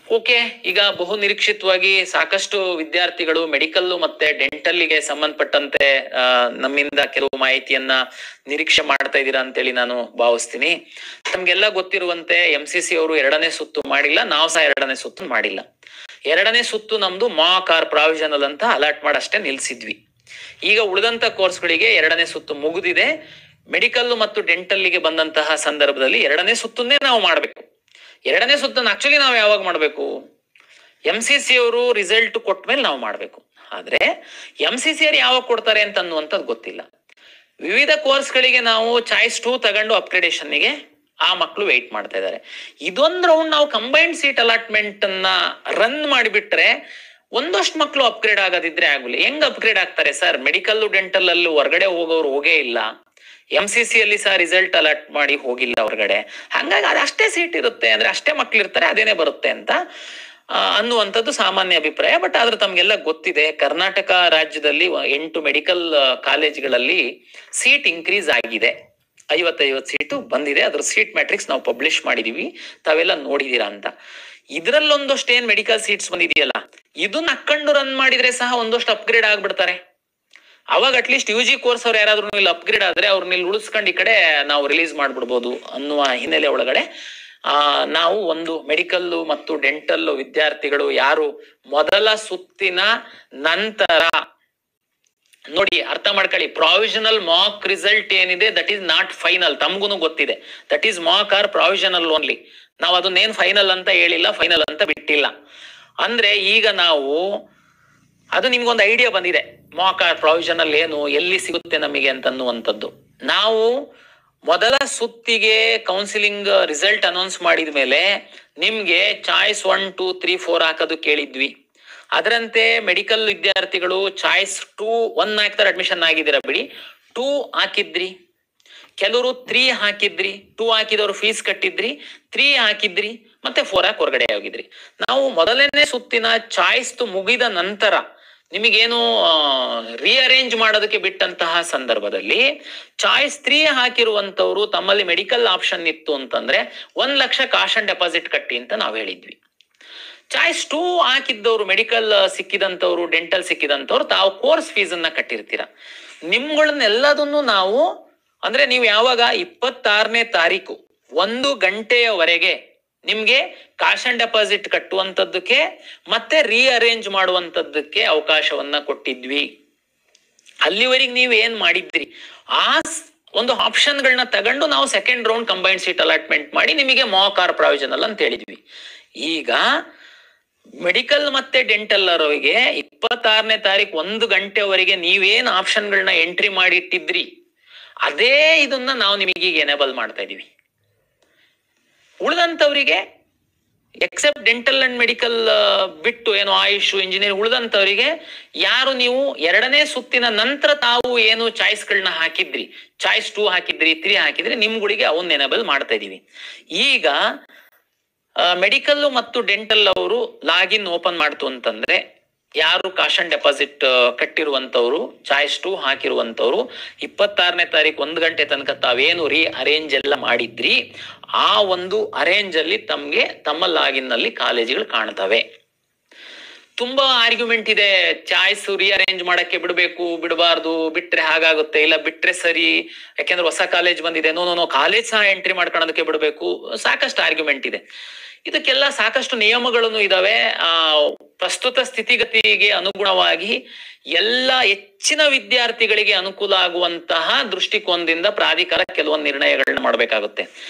Okay, ಈಗ ಬಹು ನಿರೀಕ್ಷಿತವಾಗಿ ಸಾಕಷ್ಟು ವಿದ್ಯಾರ್ಥಿಗಳು ಮೆಡಿಕಲ್ ಮತ್ತೆ ಡೆಂಟಲ್ಗೆ ಸಂಬಂಧಪಟ್ಟಂತೆ ನಮ್ಮಿಂದ ಕೆಲವು ಮಾಹಿತಿಯನ್ನ ನಿರೀಕ್ಷೆ ಮಾಡ್ತಾ ಇದ್ದೀರಾ ಅಂತೇಳಿ ನಾನು ಭಾವಿಸ್ತೀನಿ. ನಮ್ಗೆಲ್ಲ ಗೊತ್ತಿರುವಂತೆ MCC ಅವರು 2ನೇ ಸುತ್ತು ಮಾಡಿಲ್ಲ, ನಾವು ಸಹ 2ನೇ ಸುತ್ತು ಮಾಡಿಲ್ಲ. 2ನೇ ಸುತ್ತು ನಮ್ದು ಮಾಕ್ ಆರ್ ಪ್ರಾವಿಷನಲ್ ಅಂತ ಅಲಾಟ್ ಮಾಡಿ ಅಷ್ಟೇ ನಿಲ್ಸಿದ್ವಿ. ಈಗ ಉಳಿದಂತ ಕೋರ್ಸ್ಗಳಿಗೆ 2ನೇ ಸುತ್ತು ಮುಗಿದಿದೆ. ಮೆಡಿಕಲ್ ಮತ್ತು ಡೆಂಟಲ್ಗೆ ಬಂದಂತಹ ಸಂದರ್ಭದಲ್ಲಿ 2ನೇ ಸುತ್ತನ್ನೇ ನಾವು ಮಾಡ್ಬೇಕು. 2ನೇ ಸುತ್ತನ್ನು ಆಕ್ಚುಲಿ ನಾವು ಯಾವಾಗ ಮಾಡ್ಬೇಕು? MCC ಅವರು ರಿಸಲ್ಟ್ ಕೊಟ್ಟ ಮೇಲೆ ನಾವು ಮಾಡ್ಬೇಕು. ಆದ್ರೆ MCC ಅವರು ಯಾವಾಗ ಕೊಡ್ತಾರೆ ಅಂತ ಅನ್ನುವಂಥದ್ದು ಗೊತ್ತಿಲ್ಲ. ವಿವಿಧ ಕೋರ್ಸ್ಗಳಿಗೆ ನಾವು ಚಾಯ್ಸ್ 2 ತಗೊಂಡು ಅಪ್ಗ್ರೇಡೇಷನ್ಗೆ ಆ ಮಕ್ಕಳು ವೆಯ್ಟ್ ಮಾಡ್ತಾ ಇದ್ದಾರೆ. ಇದೊಂದು ರೌಂಡ್ ನಾವು ಕಂಬೈನ್ಡ್ ಸೀಟ್ ಅಲಾಟ್ಮೆಂಟ್ ಅನ್ನ ರನ್ ಮಾಡಿಬಿಟ್ರೆ ಒಂದಷ್ಟು ಮಕ್ಕಳು ಅಪ್ಗ್ರೇಡ್ ಆಗೋದಿದ್ರೆ ಆಗುಲಿ. ಹೆಂಗ್ ಅಪ್ಗ್ರೇಡ್ ಆಗ್ತಾರೆ ಸರ್? ಮೆಡಿಕಲ್ ಡೆಂಟಲ್ ಅಲ್ಲಿ ಹೊರಗಡೆ ಹೋಗೋರು ಹೋಗೇ ಇಲ್ಲ, MCC ಅಲ್ಲಿ ಸಹ ರಿಸಲ್ಟ್ ಅಲಾಟ್ ಮಾಡಿ ಹೋಗಿಲ್ಲ ಹೊರಗಡೆ. ಹಂಗಾಗಿ ಅದಷ್ಟೇ ಸೀಟ್ ಇರುತ್ತೆ, ಅಂದ್ರೆ ಅಷ್ಟೇ ಮಕ್ಳು ಇರ್ತಾರೆ, ಅದೇನೆ ಬರುತ್ತೆ ಅಂತ ಅನ್ನುವಂಥದ್ದು ಸಾಮಾನ್ಯ ಅಭಿಪ್ರಾಯ. ಬಟ್ ಆದ್ರೆ ತಮ್ಗೆಲ್ಲ ಗೊತ್ತಿದೆ, ಕರ್ನಾಟಕ ರಾಜ್ಯದಲ್ಲಿ 8 ಮೆಡಿಕಲ್ ಕಾಲೇಜ್ಗಳಲ್ಲಿ ಸೀಟ್ ಇನ್ಕ್ರೀಸ್ ಆಗಿದೆ. 50 ಸೀಟು ಬಂದಿದೆ. ಅದ್ರ ಸೀಟ್ ಮ್ಯಾಟ್ರಿಕ್ಸ್ ನಾವು ಪಬ್ಲಿಷ್ ಮಾಡಿದೀವಿ, ತಾವೆಲ್ಲ ನೋಡಿದೀರಾ ಅಂತ. ಇದ್ರಲ್ಲೊಂದಷ್ಟು ಏನ್ ಮೆಡಿಕಲ್ ಸೀಟ್ಸ್ ಬಂದಿದೆಯಲ್ಲ, ಇದನ್ನ ಹಾಕೊಂಡು ರನ್ ಮಾಡಿದ್ರೆ ಸಹ ಒಂದಷ್ಟು ಅಪ್ಗ್ರೇಡ್ ಆಗ್ಬಿಡ್ತಾರೆ. ಅವಾಗ ಅಟ್ಲೀಸ್ಟ್ UG ಕೋರ್ಸ್ ಅವ್ರು ಯಾರಾದ್ರೂ ಇಲ್ಲಿ ಅಪ್ಗ್ರೇಡ್ ಆದ್ರೆ ಅವ್ರನ್ನ ಇಲ್ಲಿ ಉಳಿಸ್ಕೊಂಡು ಈ ಕಡೆ ನಾವು ರಿಲೀಸ್ ಮಾಡ್ಬಿಡ್ಬೋದು ಅನ್ನುವ ಹಿನ್ನೆಲೆ ಒಳಗಡೆ ನಾವು ಒಂದು ಮೆಡಿಕಲ್ ಮತ್ತು ಡೆಂಟಲ್ ವಿದ್ಯಾರ್ಥಿಗಳು ಯಾರು ಮೊದಲ ಸುತ್ತಿನ ನಂತರ ನೋಡಿ ಅರ್ಥ ಮಾಡ್ಕೊಳ್ಳಿ, ಪ್ರಾವಿಷನಲ್ ಮಾಕ್ ರಿಸಲ್ಟ್ ಏನಿದೆ ದಟ್ ಈಸ್ ನಾಟ್ ಫೈನಲ್. ತಮ್ಗೂ ಗೊತ್ತಿದೆ, that is mock are provisional only. ನಾವು ಅದನ್ನೇನ್ ಫೈನಲ್ ಅಂತ ಹೇಳಿಲ್ಲ, ಫೈನಲ್ ಅಂತ ಬಿಟ್ಟಿಲ್ಲ. ಅಂದ್ರೆ ಈಗ ನಾವು ಅದು ನಿಮ್ಗೊಂದು ಐಡಿಯಾ ಬಂದಿದೆ, ಮಾಕ್ ಆರ್ ಪ್ರಾವಿಷನಲ್ ಏನು, ಎಲ್ಲಿ ಸಿಗುತ್ತೆ ನಮಗೆ ಅಂತನ್ನುವಂಥದ್ದು. ನಾವು ಮೊದಲ ಸುತ್ತಿಗೆ ಕೌನ್ಸಿಲಿಂಗ್ ರಿಸಲ್ಟ್ ಅನೌನ್ಸ್ ಮಾಡಿದ ಮೇಲೆ ನಿಮ್ಗೆ ಚಾಯ್ಸ್ 1, 2, 3, 4 ಹಾಕೋದು ಕೇಳಿದ್ವಿ. ಅದರಂತೆ ಮೆಡಿಕಲ್ ವಿದ್ಯಾರ್ಥಿಗಳು ಚಾಯ್ಸ್ 2, 1 ಹಾಕ್ತಾರೆ, ಅಡ್ಮಿಷನ್ ಆಗಿದ್ದೀರಾ ಬಿಡಿ, 2 ಹಾಕಿದ್ರಿ, ಕೆಲವರು 3 ಹಾಕಿದ್ರಿ, 2 ಹಾಕಿದವರು ಫೀಸ್ ಕಟ್ಟಿದ್ರಿ, 3 ಹಾಕಿದ್ರಿ, ಮತ್ತೆ 4 ಹಾಕಿ ಹೊರಗಡೆ ಹೋಗಿದ್ರಿ. ನಾವು ಮೊದಲನೇ ಸುತ್ತಿನ ಚಾಯ್ಸ್ ಮುಗಿದ ನಂತರ ನಿಮಗೇನು ರಿಅರೇಂಜ್ ಮಾಡೋದಕ್ಕೆ ಬಿಟ್ಟಂತಹ ಸಂದರ್ಭದಲ್ಲಿ ಚಾಯ್ಸ್ 3 ಹಾಕಿರುವಂತವ್ರು ತಮ್ಮಲ್ಲಿ ಮೆಡಿಕಲ್ ಆಪ್ಷನ್ ಇತ್ತು ಅಂತಂದ್ರೆ 1 ಲಕ್ಷ ಕಾಶ್ ಅಂಡ್ ಡೆಪಾಸಿಟ್ ಕಟ್ಟಿ ಅಂತ ನಾವು ಹೇಳಿದ್ವಿ. ಚಾಯ್ಸ್ 2 ಹಾಕಿದ್ದವ್ರು, ಮೆಡಿಕಲ್ ಸಿಕ್ಕಿದಂತವ್ರು, ಡೆಂಟಲ್ ಸಿಕ್ಕಿದಂತವ್ರು ತಾವು ಕೋರ್ಸ್ ಫೀಸ್ ಅನ್ನ ಕಟ್ಟಿರ್ತೀರ. ನಿಮ್ಗಳನ್ನೆಲ್ಲದನ್ನು ನಾವು ಅಂದ್ರೆ ನೀವು ಯಾವಾಗ 26ನೇ ತಾರೀಕು 1 ಗಂಟೆಯವರೆಗೆ ನಿಮ್ಗೆ ಕಾಶ್ ಅಂಡ್ ಡೆಪಾಸಿಟ್ ಕಟ್ಟುವಂತದ್ದಕ್ಕೆ ಮತ್ತೆ ರಿಅರೇಂಜ್ ಮಾಡುವಂತದ್ದಕ್ಕೆ ಅವಕಾಶವನ್ನ ಕೊಟ್ಟಿದ್ವಿ. ಅಲ್ಲಿವರೆಗೆ ನೀವು ಏನ್ ಮಾಡಿದ್ರಿ ಆ ಒಂದು ಆಪ್ಷನ್ಗಳನ್ನ ತಗೊಂಡು ನಾವು second round combined seat allotment ಮಾಡಿ ನಿಮಗೆ ಮಾಕ್ ಆರ್ ಪ್ರಾವಿಷನಲ್ ಅಂತ ಹೇಳಿದ್ವಿ. ಈಗ ಮೆಡಿಕಲ್ ಮತ್ತೆ ಡೆಂಟಲ್ ಅವರಿಗೆ 26ನೇ ತಾರೀಕು 1 ಗಂಟೆವರೆಗೆ ನೀವೇನ್ ಆಪ್ಷನ್ಗಳನ್ನ ಎಂಟ್ರಿ ಮಾಡಿ ಇಟ್ಟಿದ್ರಿ ಅದೇ ಇದನ್ನ ನಾವು ನಿಮಗೆ ಎನೇಬಲ್ ಮಾಡ್ತಾ ಇದೀವಿ. ಉಳಿದಂತವರಿಗೆ ಎಕ್ಸೆಪ್ಟ್ ಡೆಂಟಲ್ ಅಂಡ್ ಮೆಡಿಕಲ್ ಬಿಟ್ಟು ಏನು ಆಯುಷ್, ಇಂಜಿನಿಯರಿಂಗ್, ಉಳಿದಂತವರಿಗೆ ಯಾರು ನೀವು 2ನೇ ಸುತ್ತಿನ ನಂತರ ತಾವು ಏನು ಚಾಯ್ಸ್ಗಳನ್ನ ಹಾಕಿದ್ರಿ, ಚಾಯ್ಸ್ 2 ಹಾಕಿದ್ರಿ, 3 ಹಾಕಿದ್ರಿ, ನಿಮ್ಗಳಿಗೆ ಅವನ್ನ ಎನೇಬಲ್ ಮಾಡ್ತಾ ಇದೀವಿ. ಈಗ ಮೆಡಿಕಲ್ ಮತ್ತು ಡೆಂಟಲ್ ಅವರು ಲಾಗಿನ್ ಓಪನ್ ಮಾಡ್ತು ಅಂತಂದ್ರೆ ಯಾರು ಕಾಶ್ ಅಂಡ್ ಡೆಪಾಸಿಟ್ ಕಟ್ಟಿರುವಂತವ್ರು, ಚಾಯ್ಸ್ 2 ಹಾಕಿರುವಂತವ್ರು 26ನೇ ತಾರೀಕು 1 ಗಂಟೆ ತನಕ ತಾವೇನು ಅರೇಂಜ್ ಎಲ್ಲ ಮಾಡಿದ್ರಿ ಆ ಒಂದು ಅರೇಂಜ್ ಅಲ್ಲಿ ತಮ್ಗೆ ತಮ್ಮ ಲಾಗಿನ್ ನಲ್ಲಿ ಕಾಲೇಜುಗಳು ಕಾಣ್ತವೆ. ತುಂಬಾ ಆರ್ಗ್ಯುಮೆಂಟ್ ಇದೆ, ಚಾಯ್ಸ್ ರಿಅರೇಂಜ್ ಮಾಡಕ್ಕೆ ಬಿಡ್ಬೇಕು, ಬಿಡಬಾರ್ದು, ಬಿಟ್ರೆ ಹಾಗಾಗುತ್ತೆ, ಇಲ್ಲ ಬಿಟ್ರೆ ಸರಿ, ಯಾಕೆಂದ್ರೆ ಹೊಸ ಕಾಲೇಜ್ ಬಂದಿದೆ, ನೋ ಕಾಲೇಜ್ ಸಹ ಎಂಟ್ರಿ ಮಾಡ್ಕೊಳ್ಳೋದಕ್ಕೆ ಬಿಡಬೇಕು, ಸಾಕಷ್ಟು ಆರ್ಗ್ಯುಮೆಂಟ್ ಇದೆ. ಇದಕ್ಕೆಲ್ಲ ಸಾಕಷ್ಟು ನಿಯಮಗಳನ್ನು ಇದಾವೆ. ಪ್ರಸ್ತುತ ಸ್ಥಿತಿಗತಿಗೆ ಅನುಗುಣವಾಗಿ ಎಲ್ಲ ಹೆಚ್ಚಿನ ವಿದ್ಯಾರ್ಥಿಗಳಿಗೆ ಅನುಕೂಲ ಆಗುವಂತಹ ದೃಷ್ಟಿಕೋನದಿಂದ ಪ್ರಾಧಿಕಾರ ಕೆಲವೊಂದು ನಿರ್ಣಯಗಳನ್ನ ಮಾಡಬೇಕಾಗುತ್ತೆ.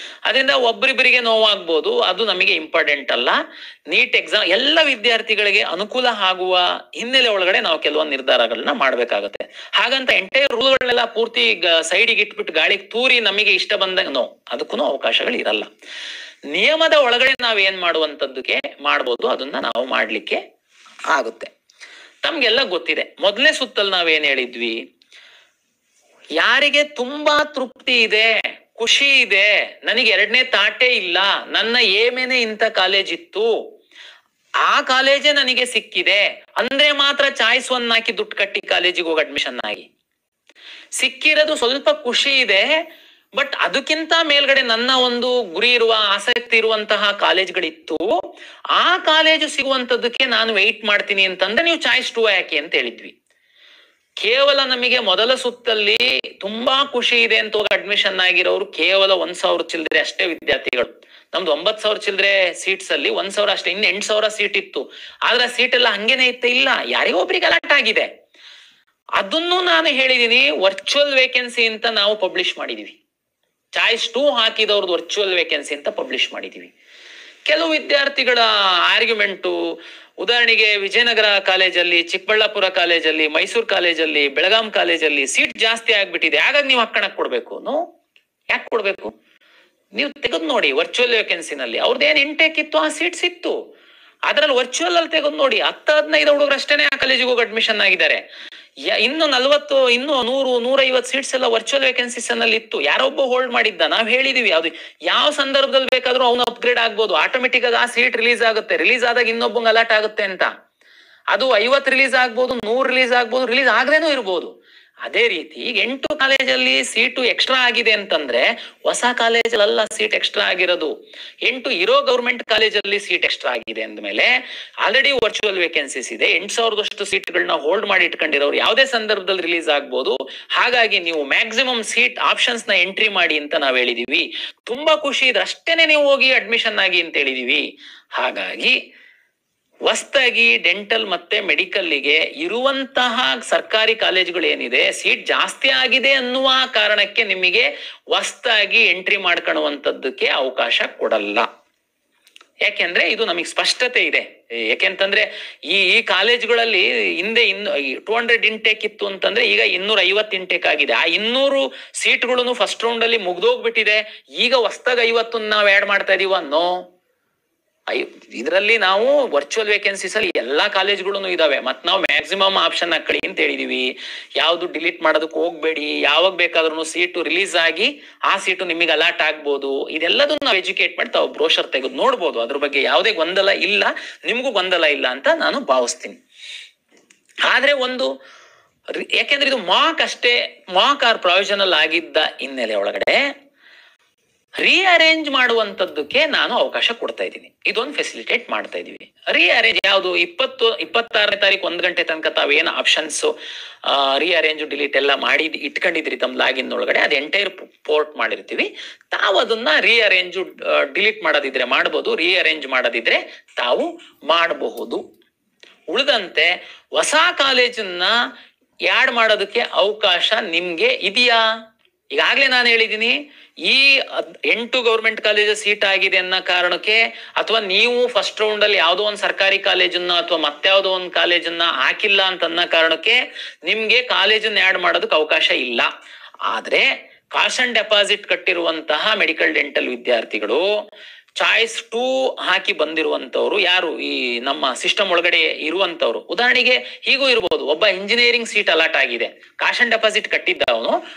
ಅದರಿಂದ ಒಬ್ಬರಿಬ್ಬರಿಗೆ ನೋವಾಗ್ಬೋದು, ಅದು ನಮಗೆ ಇಂಪಾರ್ಟೆಂಟ್ ಅಲ್ಲ. ನೀಟ್ ಎಕ್ಸಾಮ್ ಎಲ್ಲ ವಿದ್ಯಾರ್ಥಿಗಳಿಗೆ ಅನುಕೂಲ ಆಗುವ ಹಿನ್ನೆಲೆ ಒಳಗಡೆ ನಾವು ಕೆಲವೊಂದು ನಿರ್ಧಾರಗಳನ್ನ ಮಾಡ್ಬೇಕಾಗುತ್ತೆ. ಹಾಗಂತ ಎಂಟೈರ್ ರೂಲ್ಗಳನ್ನೆಲ್ಲ ಪೂರ್ತಿ ಸೈಡಿಗೆ ಇಟ್ಬಿಟ್ಟು ಗಾಳಿಗೆ ತೂರಿ ನಮಗೆ ಇಷ್ಟ ಬಂದಾಗ ಅದಕ್ಕೂ ಅವಕಾಶಗಳು ಇರಲ್ಲ. ನಿಯಮದ ಒಳಗಡೆ ನಾವೇನ್ ಮಾಡುವಂತದ್ದಕ್ಕೆ ಮಾಡ್ಬೋದು, ಅದನ್ನ ನಾವು ಮಾಡ್ಲಿಕ್ಕೆ ಆಗುತ್ತೆ. ತಮ್ಗೆಲ್ಲ ಗೊತ್ತಿದೆ, ಮೊದಲನೇ ಸುತ್ತಲ್ಲಿ ನಾವೇನ್ ಹೇಳಿದ್ವಿ, ಯಾರಿಗೆ ತುಂಬಾ ತೃಪ್ತಿ ಇದೆ, ಖುಷಿ ಇದೆ, ನನಗೆ 2ನೇ ತಾಟೇ ಇಲ್ಲ, ನನ್ನ ಏಮೇನೆ ಇಂಥ ಕಾಲೇಜ್ ಇತ್ತು, ಆ ಕಾಲೇಜೇ ನನಗೆ ಸಿಕ್ಕಿದೆ ಅಂದ್ರೆ ಮಾತ್ರ ಚಾಯ್ಸ್ 1 ಹಾಕಿ ದುಡ್ಡು ಕಟ್ಟಿ ಕಾಲೇಜಿಗೆ ಹೋಗಿ ಅಡ್ಮಿಷನ್ ಆಗಿ. ಸಿಕ್ಕಿರೋದು ಸ್ವಲ್ಪ ಖುಷಿ ಇದೆ, ಬಟ್ ಅದಕ್ಕಿಂತ ಮೇಲ್ಗಡೆ ನನ್ನ ಒಂದು ಗುರಿ ಇರುವ ಆಸಕ್ತಿ ಇರುವಂತಹ ಕಾಲೇಜ್ಗಳಿತ್ತು. ಆ ಕಾಲೇಜು ಸಿಗುವಂತದ್ದಕ್ಕೆ ನಾನು ವೆಯ್ಟ್ ಮಾಡ್ತೀನಿ ಅಂತಂದ್ರೆ ನೀವು ಚಾಯ್ಸ್ 2 ಯಾಕೆ ಅಂತ ಹೇಳಿದ್ವಿ. ಕೇವಲ ನಮಗೆ ಮೊದಲ ಸುತ್ತಲ್ಲಿ ತುಂಬಾ ಖುಷಿ ಇದೆ ಅಂತ ಹೋಗಿ ಅಡ್ಮಿಷನ್ ಆಗಿರೋರು ಕೇವಲ 1,000 ಚಿಲ್ಲರೆ ಅಷ್ಟೇ ವಿದ್ಯಾರ್ಥಿಗಳು. ನಮ್ದು 9,000 ಚಿಲ್ಲರೆ ಸೀಟ್ಸ್ ಅಲ್ಲಿ 1,000 ಅಷ್ಟೇ, ಇನ್ನು 8,000 ಸೀಟ್ ಇತ್ತು. ಆದ್ರೆ ಸೀಟ್ ಎಲ್ಲ ಹಂಗೇನೆ ಇತ್ತ ಇಲ್ಲ, ಯಾರಿಗೋ ಒಬ್ರಿಗೆ ಅಲಾಟ್ ಆಗಿದೆ. ಅದನ್ನು ನಾನು ಹೇಳಿದೀನಿ, ವರ್ಚುವಲ್ ವೇಕೆನ್ಸಿ ಅಂತ ನಾವು ಪಬ್ಲಿಷ್ ಮಾಡಿದೀವಿ. ಚಾಯ್ಸ್ 2 ಹಾಕಿದವ್ರದ್ದು ವರ್ಚುವಲ್ ವೇಕೆನ್ಸಿ ಅಂತ ಪಬ್ಲಿಷ್ ಮಾಡಿದೀವಿ. ಕೆಲವು ವಿದ್ಯಾರ್ಥಿಗಳ ಆರ್ಗ್ಯುಮೆಂಟು, ಉದಾಹರಣೆಗೆ ವಿಜಯನಗರ ಕಾಲೇಜಲ್ಲಿ, ಚಿಕ್ಕಬಳ್ಳಾಪುರ ಕಾಲೇಜಲ್ಲಿ, ಮೈಸೂರು ಕಾಲೇಜಲ್ಲಿ, ಬೆಳಗಾಂ ಕಾಲೇಜಲ್ಲಿ ಸೀಟ್ ಜಾಸ್ತಿ ಆಗ್ಬಿಟ್ಟಿದೆ, ಹಾಗಾಗಿ ನೀವು ಹಾಕಣಕ್ ಕೊಡ್ಬೇಕು. ಯಾಕೆ ಕೊಡ್ಬೇಕು? ನೀವು ತೆಗೆದು ನೋಡಿ ವರ್ಚುವಲ್ ವೇಕೆನ್ಸಿನಲ್ಲಿ ಅವ್ರದ್ದೇನ್ ಇಂಟೇಕ್ ಇತ್ತು ಆ ಸೀಟ್ಸ್ ಇತ್ತು. ಅದ್ರಲ್ಲಿ ವರ್ಚುವಲ್ ಅಲ್ಲಿ ತೆಗೆದು ನೋಡಿ 10-15 ಹುಡುಗರು ಅಷ್ಟೇನೆ ಆ ಕಾಲೇಜಿಗೆ ಹೋಗಿ ಅಡ್ಮಿಷನ್ ಆಗಿದ್ದಾರೆ. ಇನ್ನು 40 ಇನ್ನು 100-150 ಸೀಟ್ಸ್ ಎಲ್ಲ ವರ್ಚುವಲ್ ವೇಕೆನ್ಸೀಸ್ ನಲ್ಲಿ ಇತ್ತು. ಯಾರೊಬ್ಬ ಹೋಲ್ಡ್ ಮಾಡಿದ್ದ, ನಾವ್ ಹೇಳಿದೀವಿ ಯಾವ್ದು ಯಾವ ಸಂದರ್ಭದಲ್ಲಿ ಬೇಕಾದ್ರೂ ಅವ್ನು ಅಪ್ಗ್ರೇಡ್ ಆಗ್ಬೋದು. ಆಟೋಮೆಟಿಕ್ ಆಗಿ ಆ ಸೀಟ್ ರಿಲೀಸ್ ಆಗುತ್ತೆ, ರಿಲೀಸ್ ಆದಾಗ ಇನ್ನೊಬ್ಬಂಗ್ ಅಲಾಟ್ ಆಗುತ್ತೆ ಅಂತ. ಅದು 50 ರಿಲೀಸ್ ಆಗ್ಬೋದು, 100 ರಿಲೀಸ್ ಆಗ್ಬೋದು, ರಿಲೀಸ್ ಆಗ್ದೇನೂ ಇರ್ಬೋದು. ಅದೇ ರೀತಿ ಈಗ 8 ಕಾಲೇಜಲ್ಲಿ ಸೀಟು ಎಕ್ಸ್ಟ್ರಾ ಆಗಿದೆ ಅಂತಂದ್ರೆ ಹೊಸ ಕಾಲೇಜಲ್ಲ ಸೀಟ್ ಎಕ್ಸ್ಟ್ರಾ ಆಗಿರೋದು. 8 ಇರೋ ಗೌರ್ಮೆಂಟ್ ಕಾಲೇಜಲ್ಲಿ ಸೀಟ್ ಎಕ್ಸ್ಟ್ರಾ ಆಗಿದೆ ಅಂದ್ಮೇಲೆ ಆಲ್ರೆಡಿ ವರ್ಚುವಲ್ ವೇಕೆನ್ಸೀಸ್ ಇದೆ. 8,000 ಸೀಟ್ಗಳನ್ನ ಹೋಲ್ಡ್ ಮಾಡಿ ಇಟ್ಕೊಂಡಿರೋರು ಯಾವುದೇ ಸಂದರ್ಭದಲ್ಲಿ ರಿಲೀಸ್ ಆಗ್ಬೋದು. ಹಾಗಾಗಿ ನೀವು ಮ್ಯಾಕ್ಸಿಮಮ್ ಸೀಟ್ ಆಪ್ಷನ್ಸ್ ನ ಎಂಟ್ರಿ ಮಾಡಿ ಅಂತ ನಾವ್ ಹೇಳಿದೀವಿ. ತುಂಬಾ ಖುಷಿ ಇದ್ರೆ ಅಷ್ಟೇನೆ ನೀವು ಹೋಗಿ ಅಡ್ಮಿಷನ್ ಆಗಿ ಅಂತ ಹೇಳಿದೀವಿ. ಹಾಗಾಗಿ ಹೊಸ್ತಾಗಿ ಡೆಂಟಲ್ ಮತ್ತೆ ಮೆಡಿಕಲ್ಗೆ ಇರುವಂತಹ ಸರ್ಕಾರಿ ಕಾಲೇಜುಗಳು ಏನಿದೆ ಸೀಟ್ ಜಾಸ್ತಿ ಆಗಿದೆ ಅನ್ನುವ ಕಾರಣಕ್ಕೆ ನಿಮಗೆ ಹೊಸ್ತಾಗಿ ಎಂಟ್ರಿ ಮಾಡ್ಕೊಳ್ಳುವಂತದ್ದಕ್ಕೆ ಅವಕಾಶ ಕೊಡಲ್ಲ. ಯಾಕೆಂದ್ರೆ ಇದು ನಮಗೆ ಸ್ಪಷ್ಟತೆ ಇದೆ. ಯಾಕೆಂತಂದ್ರೆ ಈ ಕಾಲೇಜುಗಳಲ್ಲಿ ಹಿಂದೆ 200 ಇಂಟೇಕ್ ಇತ್ತು ಅಂತಂದ್ರೆ ಈಗ 250 ಇಂಟೇಕ್ ಆಗಿದೆ. ಆ 200 ಸೀಟ್ಗಳನ್ನು ಫಸ್ಟ್ ರೌಂಡ್ ಅಲ್ಲಿ ಮುಗ್ದೋಗ್ಬಿಟ್ಟಿದೆ. ಈಗ ಹೊಸ್ತಾಗ 50 ನಾವು ಆಡ್ ಮಾಡ್ತಾ ಇದೀವ? ನೋ. ಇದರಲ್ಲಿ ನಾವು ವರ್ಚುವಲ್ ವೇಕೆನ್ಸೀಸ್ ಅಲ್ಲಿ ಎಲ್ಲಾ ಕಾಲೇಜ್ಗಳು ಇದಾವೆ. ಮತ್ ನಾವು ಮ್ಯಾಕ್ಸಿಮಮ್ ಆಪ್ಷನ್ ಹಾಕಿ ಅಂತ ಹೇಳಿದೀವಿ. ಯಾವ್ದು ಡಿಲೀಟ್ ಮಾಡೋದಕ್ಕೆ ಹೋಗ್ಬೇಡಿ. ಯಾವಾಗ ಬೇಕಾದ್ರೂ ಸೀಟು ರಿಲೀಸ್ ಆಗಿ ಆ ಸೀಟು ನಿಮಗೆ ಅಲಾಟ್ ಆಗ್ಬೋದು. ಇದೆಲ್ಲದನ್ನು ನಾವು ಎಜುಕೇಟ್ ಮಾಡಿ ತಾವು ಬ್ರೋಷರ್ ತೆಗೆದು ನೋಡ್ಬೋದು. ಅದ್ರ ಬಗ್ಗೆ ಯಾವುದೇ ಗೊಂದಲ ಇಲ್ಲ, ನಿಮ್ಗೂ ಗೊಂದಲ ಇಲ್ಲ ಅಂತ ನಾನು ಭಾವಿಸ್ತೀನಿ. ಆದ್ರೆ ಒಂದು ಯಾಕೆಂದ್ರೆ ಇದು ಮಾಕ್ ಅಷ್ಟೇ, ಮಾಕ್ ಆರ್ ಪ್ರೊವಿಷನಲ್ ಆಗಿದ್ದ ಹಿನ್ನೆಲೆ ಒಳಗಡೆ ರೀಅರೇಂಜ್ ಮಾಡುವಂತದ್ದಕ್ಕೆ ನಾನು ಅವಕಾಶ ಕೊಡ್ತಾ ಇದ್ದೀನಿ. ಇದೊಂದು ಫೆಸಿಲಿಟೇಟ್ ಮಾಡ್ತಾ ಇದೀವಿ. ರೀಅರೇಂಜ್ ಯಾವುದು 26ನೇ ತಾರೀಕು 1 ಗಂಟೆ ತನಕ ತಾವೇನು ಆಪ್ಷನ್ಸ್ ರೀಅರೇಂಜ್ ಡಿಲೀಟ್ ಎಲ್ಲ ಮಾಡಿ ಇಟ್ಕೊಂಡಿದ್ರಿ ತಮ್ಮ ಲಾಗಿನ್ ಒಳಗಡೆ, ಅದು ಎಂಟೈರ್ ಪೋರ್ಟ್ ಮಾಡಿರ್ತೀವಿ. ತಾವು ಅದನ್ನ ರೀಅರೇಂಜ್ ಡಿಲೀಟ್ ಮಾಡೋದಿದ್ರೆ ಮಾಡಬಹುದು, ರೀಅರೇಂಜ್ ಮಾಡೋದಿದ್ರೆ ತಾವು ಮಾಡಬಹುದು. ಉಳಿದಂತೆ ಹೊಸ ಕಾಲೇಜನ್ನ ಯಾಡ್ ಮಾಡೋದಕ್ಕೆ ಅವಕಾಶ ನಿಮ್ಗೆ ಇದೆಯಾ? ಈಗಾಗ್ಲೇ ನಾನು ಹೇಳಿದ್ದೀನಿ, ಈ 8 ಗೌರ್ಮೆಂಟ್ ಕಾಲೇಜ್ ಸೀಟ್ ಆಗಿದೆ ಅನ್ನೋ ಕಾರಣಕ್ಕೆ, ಅಥವಾ ನೀವು ಫಸ್ಟ್ ರೌಂಡ್ ಅಲ್ಲಿ ಯಾವ್ದೋ ಒಂದು ಸರ್ಕಾರಿ ಕಾಲೇಜನ್ನ ಅಥವಾ ಮತ್ತಾವ್ದೋ ಒಂದು ಕಾಲೇಜನ್ನ ಹಾಕಿಲ್ಲ ಅಂತ ಅನ್ನೋ ಕಾರಣಕ್ಕೆ ನಿಮ್ಗೆ ಕಾಲೇಜನ್ನ ಆಡ್ ಮಾಡೋದಕ್ಕೆ ಅವಕಾಶ ಇಲ್ಲ. ಆದ್ರೆ ಕಾಸ್ಟ್ ಅಂಡ್ ಡೆಪಾಸಿಟ್ ಕಟ್ಟಿರುವಂತಹ ಮೆಡಿಕಲ್ ಡೆಂಟಲ್ ವಿದ್ಯಾರ್ಥಿಗಳು ಚಾಯ್ಸ್ 2 ಹಾಕಿ ಬಂದಿರುವಂತವ್ರು ಯಾರು ಈ ನಮ್ಮ ಸಿಸ್ಟಮ್ ಒಳಗಡೆ ಇರುವಂತವ್ರು, ಉದಾಹರಣೆಗೆ ಹೀಗೂ ಇರ್ಬೋದು. ಒಬ್ಬ ಇಂಜಿನಿಯರಿಂಗ್ ಸೀಟ್ ಅಲಾಟ್ ಆಗಿದೆ, ಕಾಸ್ಟ್ ಅಂಡ್ ಡೆಪಾಸಿಟ್ ಕಟ್ಟಿದ್ದ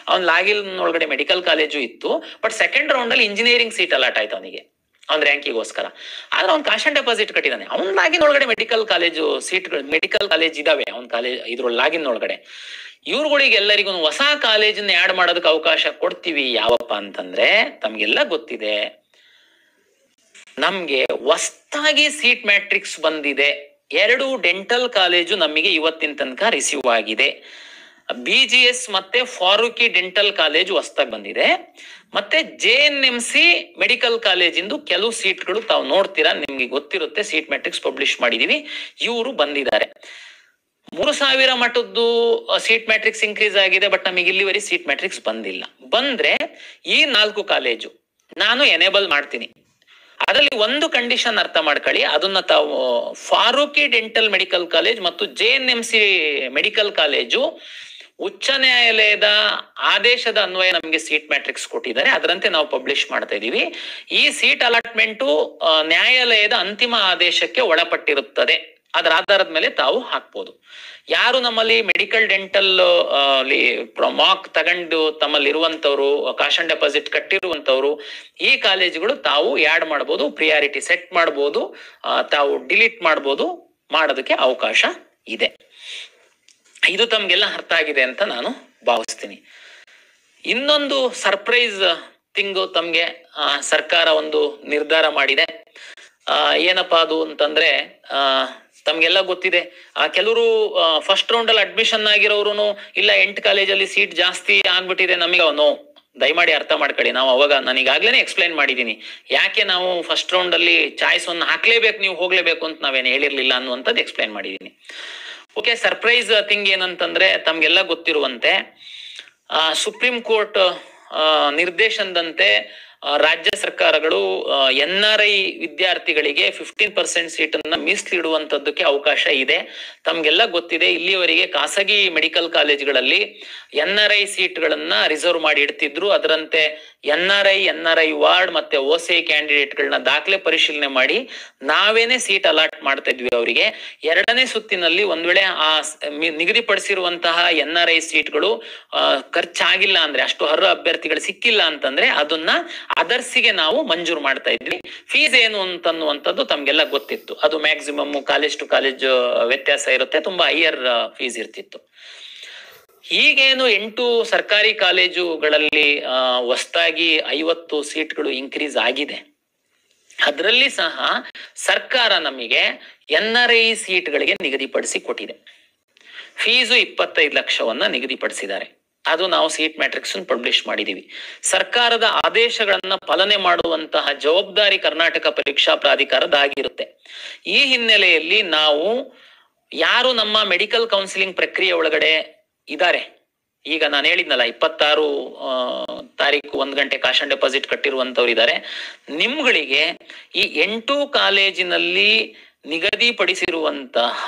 ಅವ್ನ್ ಲಾಗಿನ್ ಒಳಗಡೆ ಮೆಡಿಕಲ್ ಕಾಲೇಜು ಇತ್ತು, ಬಟ್ ಸೆಕೆಂಡ್ ರೌಂಡ್ ಅಲ್ಲಿ ಇಂಜಿನಿಯರಿಂಗ್ ಸೀಟ್ ಅಲಾಟ್ ಆಯ್ತು ಅವನಿಗೆ ಅವ್ನ ರ್ಯಾಂಕಿಗೋಸ್ಕರ. ಆದ್ರೆ ಅವ್ನ್ ಕಾಸ್ಟ್ ಅಂಡ್ ಡೆಪಾಸಿಟ್ ಕಟ್ಟಿದ್ದಾನೆ, ಅವ್ನ್ ಲಾಗಿನ್ ಒಳಗಡೆ ಮೆಡಿಕಲ್ ಕಾಲೇಜು ಸೀಟ್ಗಳು ಮೆಡಿಕಲ್ ಕಾಲೇಜ್ ಇದಾವೆ ಅವ್ನ ಕಾಲೇಜ್ ಇದ್ರ ಲಾಗಿನ್ ಒಳಗಡೆ. ಇವ್ರುಗಳಿಗೆ ಎಲ್ಲರಿಗೂ ಹೊಸ ಕಾಲೇಜನ್ನ ಆಡ್ ಮಾಡೋದಕ್ಕೆ ಅವಕಾಶ ಕೊಡ್ತೀವಿ. ಯಾವಪ್ಪ ಅಂತಂದ್ರೆ ತಮ್ಗೆಲ್ಲ ಗೊತ್ತಿದೆ, ನಮ್ಗೆ ಹೊಸ್ತಾಗಿ ಸೀಟ್ ಮ್ಯಾಟ್ರಿಕ್ಸ್ ಬಂದಿದೆ. 2 ಡೆಂಟಲ್ ಕಾಲೇಜು ನಮಗೆ ಇವತ್ತಿನ ತನಕ ರಿಸೀವ್ ಆಗಿದೆ. BGS ಮತ್ತೆ ಫಾರೂಕಿ ಡೆಂಟಲ್ ಕಾಲೇಜು ಹೊಸ್ತಾಗಿ ಬಂದಿದೆ. ಮತ್ತೆ JNMC ಮೆಡಿಕಲ್ ಕಾಲೇಜಿಂದು ಕೆಲವು ಸೀಟ್ಗಳು ತಾವು ನೋಡ್ತೀರಾ, ನಿಮ್ಗೆ ಗೊತ್ತಿರುತ್ತೆ, ಸೀಟ್ ಮ್ಯಾಟ್ರಿಕ್ಸ್ ಪಬ್ಲಿಷ್ ಮಾಡಿದೀವಿ. ಇವರು ಬಂದಿದ್ದಾರೆ. 3,000 ಮಟ್ಟದ್ದು ಸೀಟ್ ಮ್ಯಾಟ್ರಿಕ್ಸ್ ಇನ್ಕ್ರೀಸ್ ಆಗಿದೆ, ಬಟ್ ನಮಗೆ ಇಲ್ಲಿವರೆಗೆ ಸೀಟ್ ಮ್ಯಾಟ್ರಿಕ್ಸ್ ಬಂದಿಲ್ಲ. ಬಂದ್ರೆ ಈ 4 ಕಾಲೇಜು ನಾನು ಎನೇಬಲ್ ಮಾಡ್ತೀನಿ. ಅದರಲ್ಲಿ ಒಂದು ಕಂಡೀಷನ್ ಅರ್ಥ ಮಾಡ್ಕೊಳ್ಳಿ, ಅದನ್ನ ತಾವು ಫಾರೂಕಿ ಡೆಂಟಲ್ ಮೆಡಿಕಲ್ ಕಾಲೇಜ್ ಮತ್ತು JNMC ಮೆಡಿಕಲ್ ಕಾಲೇಜು ಉಚ್ಚ ನ್ಯಾಯಾಲಯದ ಆದೇಶದ ಅನ್ವಯ ನಮಗೆ ಸೀಟ್ ಮ್ಯಾಟ್ರಿಕ್ಸ್ ಕೊಟ್ಟಿದ್ದಾರೆ, ಅದರಂತೆ ನಾವು ಪಬ್ಲಿಷ್ ಮಾಡ್ತಾ ಇದೀವಿ. ಈ ಸೀಟ್ ಅಲಾಟ್ಮೆಂಟು ನ್ಯಾಯಾಲಯದ ಅಂತಿಮ ಆದೇಶಕ್ಕೆ ಒಳಪಟ್ಟಿರುತ್ತದೆ. ಅದರ ಆಧಾರದ ಮೇಲೆ ತಾವು ಹಾಕ್ಬೋದು. ಯಾರು ನಮ್ಮಲ್ಲಿ ಮೆಡಿಕಲ್ ಡೆಂಟಲ್ ಮಾಕ್ ತಗೊಂಡು ತಮ್ಮಲ್ಲಿ ಇರುವಂತವ್ರು, ಕಾಸ್ಟ್ ಅಂಡ್ ಡೆಪಾಸಿಟ್ ಕಟ್ಟಿರುವಂತವ್ರು, ಈ ಕಾಲೇಜುಗಳು ತಾವು ಆಡ್ ಮಾಡ್ಬೋದು, ಪ್ರಿಯಾರಿಟಿ ಸೆಟ್ ಮಾಡ್ಬೋದು, ತಾವು ಡಿಲೀಟ್ ಮಾಡ್ಬೋದು, ಮಾಡೋದಕ್ಕೆ ಅವಕಾಶ ಇದೆ. ಇದು ತಮ್ಗೆಲ್ಲ ಅರ್ಥ ಆಗಿದೆ ಅಂತ ನಾನು ಭಾವಿಸ್ತೀನಿ. ಇನ್ನೊಂದು ಸರ್ಪ್ರೈಸ್ ಥಿಂಗು ತಮ್ಗೆ ಸರ್ಕಾರ ಒಂದು ನಿರ್ಧಾರ ಮಾಡಿದೆ. ಏನಪ್ಪಾ ಅದು ಅಂತಂದ್ರೆ, ತಮ್ಗೆಲ್ಲ ಗೊತ್ತಿದೆ, ಕೆಲವರು ಫಸ್ಟ್ ರೌಂಡ್ ಅಲ್ಲಿ ಅಡ್ಮಿಷನ್ ಆಗಿರೋರು ಇಲ್ಲ 8 ಕಾಲೇಜಲ್ಲಿ ಸೀಟ್ ಜಾಸ್ತಿ ಆಗ್ಬಿಟ್ಟಿದೆ ನಮಗೆ, ದಯಮಾಡಿ ಅರ್ಥ ಮಾಡ್ಕೊಳ್ಳಿ. ನಾವು ಅವಾಗ ನಾನು ಈಗಾಗ್ಲೇನೆ ಎಕ್ಸ್ಪ್ಲೈನ್ ಮಾಡಿದೀನಿ ಯಾಕೆ ನಾವು ಫಸ್ಟ್ ರೌಂಡ್ ಅಲ್ಲಿ ಚಾಯ್ಸ್ ಅನ್ನು ಹಾಕ್ಲೇಬೇಕು, ನೀವು ಹೋಗ್ಲೇಬೇಕು ಅಂತ ನಾವೇನು ಹೇಳಿರ್ಲಿಲ್ಲ ಅನ್ನುವಂಥದ್ದು ಎಕ್ಸ್ಪ್ಲೈನ್ ಮಾಡಿದೀನಿ. ಓಕೆ, ಸರ್ಪ್ರೈಸ್ ಥಿಂಗ್ ಏನಂತಂದ್ರೆ, ತಮ್ಗೆಲ್ಲ ಗೊತ್ತಿರುವಂತೆ ಸುಪ್ರೀಂ ಕೋರ್ಟ್ ನಿರ್ದೇಶನದಂತೆ ರಾಜ್ಯ ಸರ್ಕಾರಗಳು NRI ವಿದ್ಯಾರ್ಥಿಗಳಿಗೆ 15% ಸೀಟನ್ನ ಮೀಸಲಿಡುವಂತದ್ದಕ್ಕೆ ಅವಕಾಶ ಇದೆ. ತಮ್ಗೆಲ್ಲ ಗೊತ್ತಿದೆ, ಇಲ್ಲಿಯವರೆಗೆ ಖಾಸಗಿ ಮೆಡಿಕಲ್ ಕಾಲೇಜ್ಗಳಲ್ಲಿ NRI ಸೀಟ್ಗಳನ್ನ ರಿಸರ್ವ್ ಮಾಡಿ ಇಡ್ತಿದ್ರು. ಅದರಂತೆ NRI ವಾರ್ಡ್ ಮತ್ತೆ OCI ಕ್ಯಾಂಡಿಡೇಟ್ಗಳನ್ನ ದಾಖಲೆ ಪರಿಶೀಲನೆ ಮಾಡಿ ನಾವೇನೆ ಸೀಟ್ ಅಲಾಟ್ ಮಾಡ್ತಾ ಇದ್ವಿ ಅವರಿಗೆ. ಎರಡನೇ ಸುತ್ತಿನಲ್ಲಿ ಒಂದ್ ವೇಳೆ ಆ ನಿಗದಿಪಡಿಸಿರುವಂತಹ NRI ಸೀಟ್ಗಳು ಖರ್ಚಾಗಿಲ್ಲ ಅಂದ್ರೆ, ಅಷ್ಟು ಅರ್ಹ ಅಭ್ಯರ್ಥಿಗಳು ಸಿಕ್ಕಿಲ್ಲ ಅಂತಂದ್ರೆ ಅದನ್ನ ಅದರ್ಸಿಗೆ ನಾವು ಮಂಜೂರು ಮಾಡ್ತಾ ಇದ್ವಿ. ಫೀಸ್ ಏನು ಅಂತನ್ನುವಂಥದ್ದು ತಮ್ಗೆಲ್ಲ ಗೊತ್ತಿತ್ತು. ಅದು ಮ್ಯಾಕ್ಸಿಮಮ್ ಕಾಲೇಜ್ ಟು ಕಾಲೇಜ್ ವ್ಯತ್ಯಾಸ ಇರುತ್ತೆ, ತುಂಬಾ ಹೈಯರ್ ಫೀಸ್ ಇರ್ತಿತ್ತು. ಈಗೇನು 8 ಸರ್ಕಾರಿ ಕಾಲೇಜುಗಳಲ್ಲಿ ಹೊಸದಾಗಿ 50 ಸೀಟ್ಗಳು ಇನ್ಕ್ರೀಸ್ ಆಗಿದೆ. ಅದರಲ್ಲಿ ಸಹ ಸರ್ಕಾರ ನಮಗೆ NRI ಸೀಟ್ಗಳಿಗೆ ನಿಗದಿಪಡಿಸಿ ಕೊಟ್ಟಿದೆ. ಫೀಸು 25 ಲಕ್ಷವನ್ನ ನಿಗದಿಪಡಿಸಿದ್ದಾರೆ. ಅದು ನಾವು ಸೀಟ್ ಮ್ಯಾಟ್ರಿಕ್ಸ್ ಪಬ್ಲಿಷ್ ಮಾಡಿದೀವಿ. ಸರ್ಕಾರದ ಆದೇಶಗಳನ್ನ ಪಾಲನೆ ಮಾಡುವಂತಹ ಜವಾಬ್ದಾರಿ ಕರ್ನಾಟಕ ಪರೀಕ್ಷಾ ಪ್ರಾಧಿಕಾರದಾಗಿರುತ್ತೆ. ಈ ಹಿನ್ನೆಲೆಯಲ್ಲಿ ನಾವು ಯಾರು ನಮ್ಮ ಮೆಡಿಕಲ್ ಕೌನ್ಸಿಲಿಂಗ್ ಪ್ರಕ್ರಿಯೆ ಒಳಗಡೆ ಇದ್ದಾರೆ, ಈಗ ನಾನು ಹೇಳಿದ್ನಲ್ಲ 26 ತಾರೀಕು 1 ಗಂಟೆ ಕಾಶ್ ಆನ್ ಡೆಪಾಸಿಟ್ ಕಟ್ಟಿರುವಂತವ್ರು ಇದ್ದಾರೆ. ನಿಮ್ಗಳಿಗೆ ಈ 8 ಕಾಲೇಜಿನಲ್ಲಿ ನಿಗದಿಪಡಿಸಿರುವಂತಹ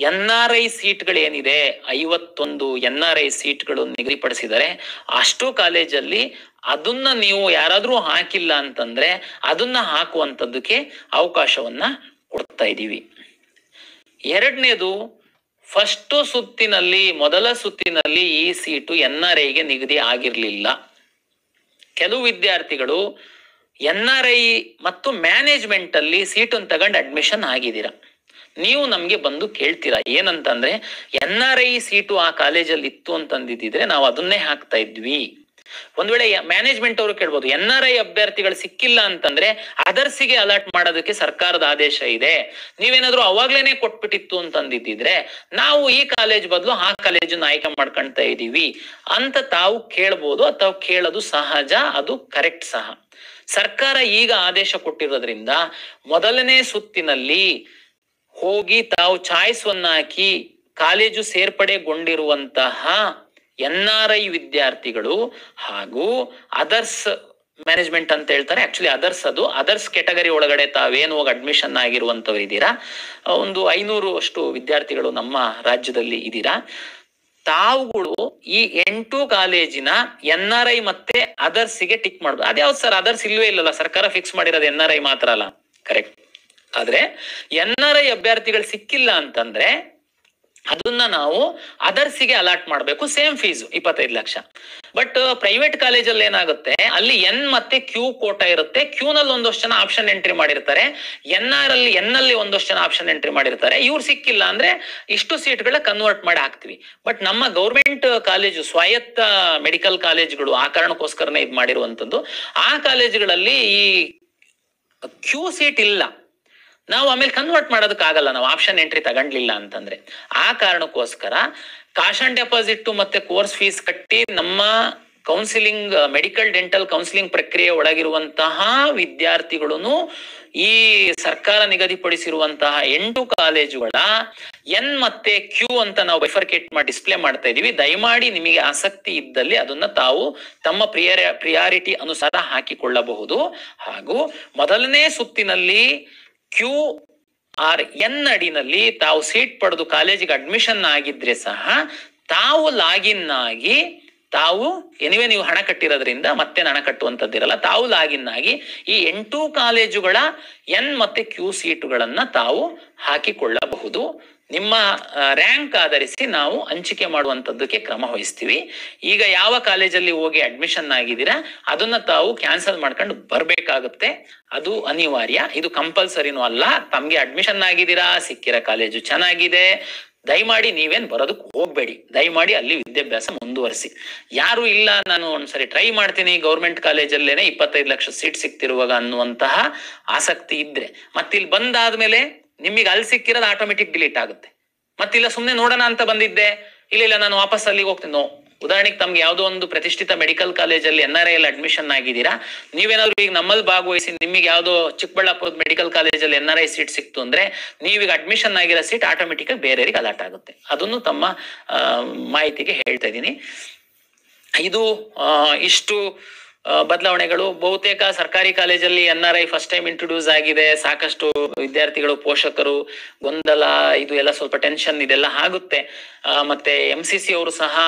NRI ಸೀಟ್ಗಳೇನಿದೆ, 51 NRI ಸೀಟ್ಗಳು ನಿಗದಿಪಡಿಸಿದರೆ, ಅಷ್ಟು ಕಾಲೇಜಲ್ಲಿ ಅದನ್ನ ನೀವು ಯಾರಾದ್ರೂ ಹಾಕಿಲ್ಲ ಅಂತಂದ್ರೆ ಅದನ್ನ ಹಾಕುವಂತದ್ದಕ್ಕೆ ಅವಕಾಶವನ್ನ ಕೊಡ್ತಾ ಇದ್ದೀವಿ. ಎರಡನೇದು, ಫಸ್ಟ್ ಸುತ್ತಿನಲ್ಲಿ, ಮೊದಲ ಸುತ್ತಿನಲ್ಲಿ ಈ ಸೀಟು NRIಗೆ ನಿಗದಿ ಆಗಿರ್ಲಿಲ್ಲ. ಕೆಲವು ವಿದ್ಯಾರ್ಥಿಗಳು NRI ಮತ್ತು ಮ್ಯಾನೇಜ್ಮೆಂಟ್ ಅಲ್ಲಿ ಸೀಟನ್ನು ತಗೊಂಡು ಅಡ್ಮಿಷನ್ ಆಗಿದ್ದೀರಾ. ನೀವು ನಮ್ಗೆ ಬಂದು ಕೇಳ್ತೀರಾ ಏನಂತಂದ್ರೆ, NRI ಸೀಟು ಆ ಕಾಲೇಜಲ್ಲಿ ಇತ್ತು ಅಂತಂದಿದ್ರೆ ನಾವು ಅದನ್ನೇ ಹಾಕ್ತಾ ಇದ್ವಿ. ಒಂದ್ ವೇಳೆ ಮ್ಯಾನೇಜ್ಮೆಂಟ್ ಅವರು ಕೇಳ್ಬೋದು, NRI ಅಭ್ಯರ್ಥಿಗಳು ಸಿಕ್ಕಿಲ್ಲ ಅಂತಂದ್ರೆ ಅದರ್ಸಿಗೆ ಅಲಾಟ್ ಮಾಡೋದಕ್ಕೆ ಸರ್ಕಾರದ ಆದೇಶ ಇದೆ, ನೀವೇನಾದ್ರೂ ಅವಾಗ್ಲೇನೆ ಕೊಟ್ಬಿಟ್ಟಿತ್ತು ಅಂತಂದಿದ್ರೆ ನಾವು ಈ ಕಾಲೇಜ್ ಬದಲು ಆ ಕಾಲೇಜನ್ನ ಆಯ್ಕೆ ಮಾಡ್ಕೊಳ್ತಾ ಇದೀವಿ ಅಂತ ತಾವು ಕೇಳ್ಬೋದು. ಅಥವಾ ಕೇಳೋದು ಸಹಜ, ಅದು ಕರೆಕ್ಟ್ ಸಹ. ಸರ್ಕಾರ ಈಗ ಆದೇಶ ಕೊಟ್ಟಿರೋದ್ರಿಂದ ಮೊದಲನೇ ಸುತ್ತಿನಲ್ಲಿ ಹೋಗಿ ತಾವು ಚಾಯ್ಸ್ ಅನ್ನ ಹಾಕಿ ಕಾಲೇಜು ಸೇರ್ಪಡೆಗೊಂಡಿರುವಂತಹ NRI ವಿದ್ಯಾರ್ಥಿಗಳು ಹಾಗೂ ಅದರ್ಸ್ ಮ್ಯಾನೇಜ್ಮೆಂಟ್ ಅಂತ ಹೇಳ್ತಾರೆ, ಆಕ್ಚುಲಿ ಅದರ್ಸ್, ಅದು ಅದರ್ಸ್ ಕೆಟಗರಿ ಒಳಗಡೆ ತಾವೇನು ಹೋಗಿ ಅಡ್ಮಿಷನ್ ಆಗಿರುವಂತವ್ರು ಇದ್ದೀರಾ, ಒಂದು 500 ಅಷ್ಟು ವಿದ್ಯಾರ್ಥಿಗಳು ನಮ್ಮ ರಾಜ್ಯದಲ್ಲಿ ಇದ್ದೀರಾ. ತಾವುಗಳು ಈ 8 ಕಾಲೇಜಿನ NRI ಮತ್ತೆ ಅದರ್ಸ್ಗೆ ಟಿಕ್ ಮಾಡ್ಬೋದು. ಅದ್ಯಾವ್ದು ಸರ್, ಅದರ್ಸ್ ಇಲ್ವೇ ಇಲ್ಲಲ್ಲ, ಸರ್ಕಾರ ಫಿಕ್ಸ್ ಮಾಡಿರೋದು NRI ಮಾತ್ರ ಅಲ್ಲ, ಕರೆಕ್ಟ್. ಆದ್ರೆ NRI ಅಭ್ಯರ್ಥಿಗಳು ಸಿಕ್ಕಿಲ್ಲ ಅಂತಂದ್ರೆ ಅದನ್ನ ನಾವು ಅದರ್ಸಿಗೆ ಅಲಾಟ್ ಮಾಡ್ಬೇಕು, same fees 25 lakh. But private ಕಾಲೇಜಲ್ಲಿ ಏನಾಗುತ್ತೆ, ಅಲ್ಲಿ N ಮತ್ತೆ Q ಕೋಟಾ ಇರುತ್ತೆ. Q ನಲ್ಲಿ ಒಂದಷ್ಟು ಜನ ಆಪ್ಷನ್ ಎಂಟ್ರಿ ಮಾಡಿರ್ತಾರೆ, N ನಲ್ಲಿ ಒಂದಷ್ಟು ಜನ ಆಪ್ಷನ್ ಎಂಟ್ರಿ ಮಾಡಿರ್ತಾರೆ. ಇವ್ರು ಸಿಕ್ಕಿಲ್ಲ ಅಂದ್ರೆ ಇಷ್ಟು ಸೀಟ್ಗಳ ಕನ್ವರ್ಟ್ ಮಾಡಿ ಹಾಕ್ತಿವಿ. ಬಟ್ ನಮ್ಮ ಗೌರ್ಮೆಂಟ್ ಕಾಲೇಜು, ಸ್ವಾಯತ್ತ ಮೆಡಿಕಲ್ ಕಾಲೇಜುಗಳು ಆ ಕಾರಣಕ್ಕೋಸ್ಕರನೇ ಇದು ಮಾಡಿರುವಂತದ್ದು. ಆ ಕಾಲೇಜುಗಳಲ್ಲಿ ಈ Q ಸೀಟ್ ಇಲ್ಲ, ನಾವು ಆಮೇಲೆ ಕನ್ವರ್ಟ್ ಮಾಡೋದಕ್ಕಾಗಲ್ಲ, ನಾವು ಆಪ್ಷನ್ ಎಂಟ್ರಿ ತಗೊಂಡ್ಲಿಲ್ಲ ಅಂತಂದ್ರೆ. ಆ ಕಾರಣಕ್ಕೋಸ್ಕರ ಕಾಶ್ ಆನ್ ಡೆಪಾಸಿಟ್ ಮತ್ತೆ ಕೋರ್ಸ್ ಫೀಸ್ ಕಟ್ಟಿ ನಮ್ಮ ಕೌನ್ಸಿಲಿಂಗ್, ಮೆಡಿಕಲ್ ಡೆಂಟಲ್ ಕೌನ್ಸಿಲಿಂಗ್ ಪ್ರಕ್ರಿಯೆ ಒಳಗಿರುವಂತಹ ವಿದ್ಯಾರ್ಥಿಗಳು ಈ ಸರ್ಕಾರ ನಿಗದಿಪಡಿಸಿರುವಂತಹ 8 ಕಾಲೇಜುಗಳ N ಮತ್ತೆ Q ಅಂತ ನಾವು ಬೈಫರ್ಕೇಟ್ ಮಾಡಿ ಡಿಸ್ಪ್ಲೇ ಮಾಡ್ತಾ ಇದೀವಿ. ದಯಮಾಡಿ ನಿಮಗೆ ಆಸಕ್ತಿ ಇದ್ದಲ್ಲಿ ಅದನ್ನ ತಾವು ತಮ್ಮ ಪ್ರಿಯಾರಿಟಿ ಅನುಸಾರ ಹಾಕಿಕೊಳ್ಳಬಹುದು. ಹಾಗೂ ಮೊದಲನೇ ಸುತ್ತಿನಲ್ಲಿ QRN ಅಡಿನಲ್ಲಿ ತಾವು ಸೀಟ್ ಪಡೆದು ಕಾಲೇಜಿಗೆ ಅಡ್ಮಿಷನ್ ಆಗಿದ್ರೆ ಸಹ ತಾವು ಲಾಗಿನ್ ಆಗಿ, ತಾವು ಎನಿವೆ ನೀವು ಹಣ ಕಟ್ಟಿರೋದ್ರಿಂದ ಮತ್ತೆ ಹಣ ಕಟ್ಟುವಂತದ್ದಿರಲ್ಲ, ತಾವು ಲಾಗಿನ್ ಆಗಿ ಈ 8 ಕಾಲೇಜುಗಳ N ಮತ್ತೆ Q ಸೀಟುಗಳನ್ನ ತಾವು ಹಾಕಿಕೊಳ್ಳಬಹುದು. ನಿಮ್ಮ ರ್ಯಾಂಕ್ ಆಧರಿಸಿ ನಾವು ಹಂಚಿಕೆ ಮಾಡುವಂತದ್ದಕ್ಕೆ ಕ್ರಮ ವಹಿಸ್ತೀವಿ. ಈಗ ಯಾವ ಕಾಲೇಜಲ್ಲಿ ಹೋಗಿ ಅಡ್ಮಿಷನ್ ಆಗಿದ್ದೀರಾ ಅದನ್ನ ತಾವು ಕ್ಯಾನ್ಸಲ್ ಮಾಡ್ಕೊಂಡು ಬರ್ಬೇಕಾಗುತ್ತೆ, ಅದು ಅನಿವಾರ್ಯ. ಇದು ಕಂಪಲ್ಸರಿನೂ ಅಲ್ಲ. ತಮ್ಗೆ ಅಡ್ಮಿಷನ್ ಆಗಿದ್ದೀರಾ, ಸಿಕ್ಕಿರೋ ಕಾಲೇಜು ಚೆನ್ನಾಗಿದೆ, ದಯಮಾಡಿ ನೀವೇನ್ ಬರೋದಕ್ಕೆ ಹೋಗ್ಬೇಡಿ, ದಯಮಾಡಿ ಅಲ್ಲಿ ವಿದ್ಯಾಭ್ಯಾಸ ಮುಂದುವರಿಸಿ. ಯಾರು ಇಲ್ಲ ನಾನು ಒಂದ್ಸರಿ ಟ್ರೈ ಮಾಡ್ತೀನಿ ಗೌರ್ಮೆಂಟ್ ಕಾಲೇಜಲ್ಲೇನೆ 25 ಲಕ್ಷ ಸೀಟ್ ಸಿಕ್ತಿರುವಾಗ ಅನ್ನುವಂತಹ ಆಸಕ್ತಿ ಇದ್ರೆ, ಮತ್ತಿಲ್ಲಿ ಬಂದಾದ್ಮೇಲೆ ನಿಮಗೆ ಅಲ್ಲಿ ಸಿಕ್ಕಿರೋದು ಆಟೋಮೆಟಿಕ್ ಡಿಲೀಟ್ ಆಗುತ್ತೆ. ಮತ್ತಿಲ್ಲ ಸುಮ್ನೆ ನೋಡೋಣ ಅಂತ ಬಂದಿದ್ದೆ, ಇಲ್ಲ ನಾನು ವಾಪಸ್ ಅಲ್ಲಿಗೆ ಹೋಗ್ತೀನಿ. ನೋ. ಉದಾಹರಣೆಗೆ ತಮ್ಗೆ ಯಾವ್ದೋ ಒಂದು ಪ್ರತಿಷ್ಠಿತ ಮೆಡಿಕಲ್ ಕಾಲೇಜಲ್ಲಿ NRI ಅಲ್ಲಿ ಅಡ್ಮಿಷನ್ ಆಗಿದ್ದೀರಾ, ನೀವೇನಾದ್ರು ಈಗ ನಮ್ಮಲ್ಲಿ ಭಾಗವಹಿಸಿ ನಿಮಗೆ ಯಾವ್ದೋ ಚಿಕ್ಕಬಳ್ಳಾಪುರದ ಮೆಡಿಕಲ್ ಕಾಲೇಜಲ್ಲಿ NRI ಸೀಟ್ ಸಿಕ್ತು ಅಂದ್ರೆ ನೀವೀಗ ಅಡ್ಮಿಷನ್ ಆಗಿರೋ ಸೀಟ್ ಆಟೋಮೆಟಿಕ್ ಆಗಿ ಬೇರೆಯವರಿಗೆ ಅಲಾಟ್ ಆಗುತ್ತೆ. ಅದನ್ನು ತಮ್ಮ ಮಾಹಿತಿಗೆ ಹೇಳ್ತಾ ಇದ್ದೀನಿ. ಇದು ಇಷ್ಟು ಬದಲಾವಣೆಗಳು. ಬಹುತೇಕ ಸರ್ಕಾರಿ ಕಾಲೇಜಲ್ಲಿ NRI ಫಸ್ಟ್ ಟೈಮ್ ಇಂಟ್ರೊಡ್ಯೂಸ್ ಆಗಿದೆ. ಸಾಕಷ್ಟು ವಿದ್ಯಾರ್ಥಿಗಳು, ಪೋಷಕರು ಗೊಂದಲ, ಇದು ಎಲ್ಲ ಸ್ವಲ್ಪ ಟೆನ್ಷನ್ ಇದೆಲ್ಲ ಆಗುತ್ತೆ. ಮತ್ತೆ MCC ಅವರು ಸಹ